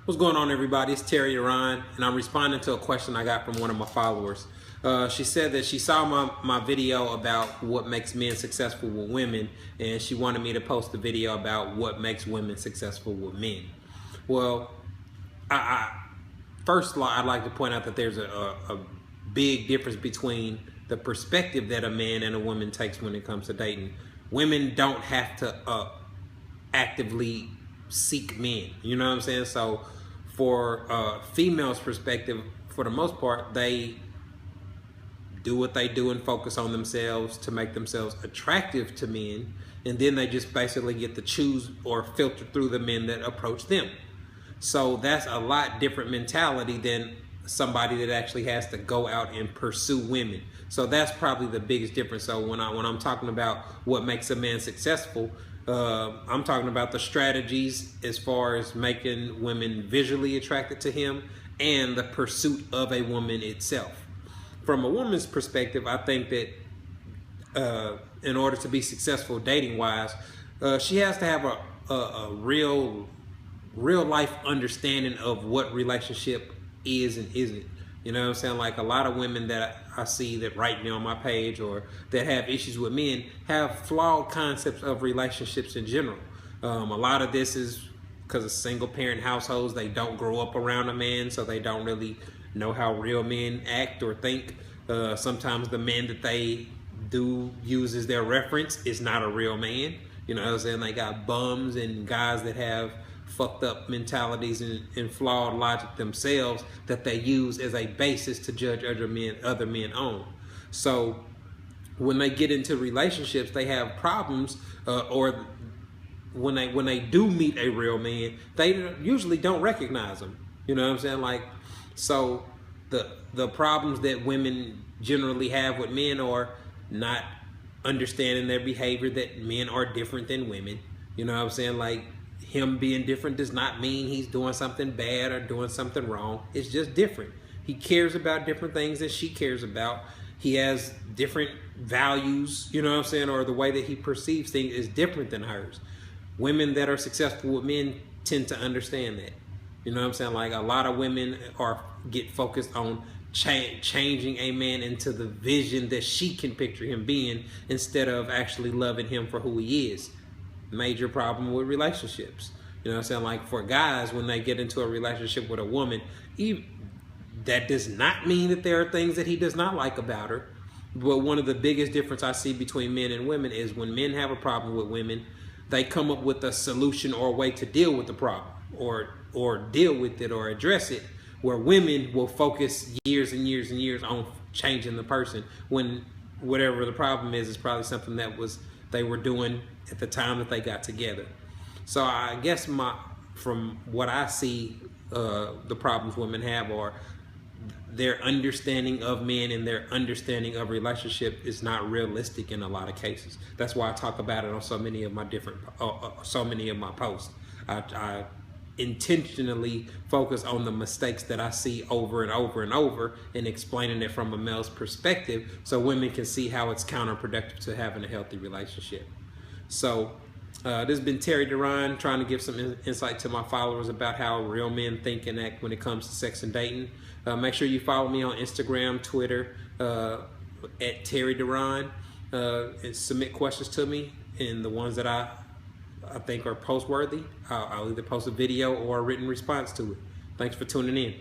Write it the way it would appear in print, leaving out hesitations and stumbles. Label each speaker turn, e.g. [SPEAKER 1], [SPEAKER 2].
[SPEAKER 1] What's going on, everybody? It's Terry Duran, and I'm responding to a question I got from one of my followers. She said that she saw my video about what makes men successful with women, and she wanted me to post a video about what makes women successful with men. Well, first, I'd like to point out that there's a big difference between the perspective that a man and a woman takes when it comes to dating. Women don't have to actively seek men, you know what I'm saying? So for females' perspective, for the most part, they do what they do and focus on themselves to make themselves attractive to men, and then they just basically get to choose or filter through the men that approach them. So that's a lot different mentality than somebody that actually has to go out and pursue women. So that's probably the biggest difference. So when I'm talking about what makes a man successful, I'm talking about the strategies as far as making women visually attracted to him and the pursuit of a woman itself. From a woman's perspective, I think that in order to be successful dating wise, she has to have a real life understanding of what relationship is and isn't. You know what I'm saying? Like a lot of women that I see that write me on my page or that have issues with men have flawed concepts of relationships in general. A lot of this is because of single parent households. They don't grow up around a man, so they don't really know how real men act or think. Sometimes the man that they do use as their reference is not a real man. You know what I'm saying? They got bums and guys that have fucked up mentalities and flawed logic themselves that they use as a basis to judge other men on. So when they get into relationships, they have problems, or when they do meet a real man, they usually don't recognize them. You know what I'm saying? Like, so the problems that women generally have with men are not understanding their behavior, that men are different than women. You know what I'm saying? Like, him being different does not mean he's doing something bad or doing something wrong. It's just different. He cares about different things that she cares about. He has different values, you know what I'm saying, or the way that he perceives things is different than hers. Women that are successful with men tend to understand that. You know what I'm saying? Like a lot of women get focused on changing a man into the vision that she can picture him being instead of actually loving him for who he is. Major problem with relationships. You know what I'm saying? Like for guys, when they get into a relationship with a woman, that does not mean that there are things that he does not like about her. But one of the biggest difference I see between men and women is when men have a problem with women, they come up with a solution or a way to deal with the problem or deal with it or address it, where women will focus years and years and years on changing the person when whatever the problem is probably something that they were doing at the time that they got together. So I guess from what I see, the problems women have are their understanding of men and their understanding of relationship is not realistic in a lot of cases. That's why I talk about it on so many of my posts. I intentionally focus on the mistakes that I see over and over and over and explaining it from a male's perspective so women can see how it's counterproductive to having a healthy relationship. So this has been Terry Duran trying to give some insight to my followers about how real men think and act when it comes to sex and dating. Make sure you follow me on Instagram, Twitter, at Terry Duran, and submit questions to me, and the ones that I think are post-worthy, I'll either post a video or a written response to it. Thanks for tuning in.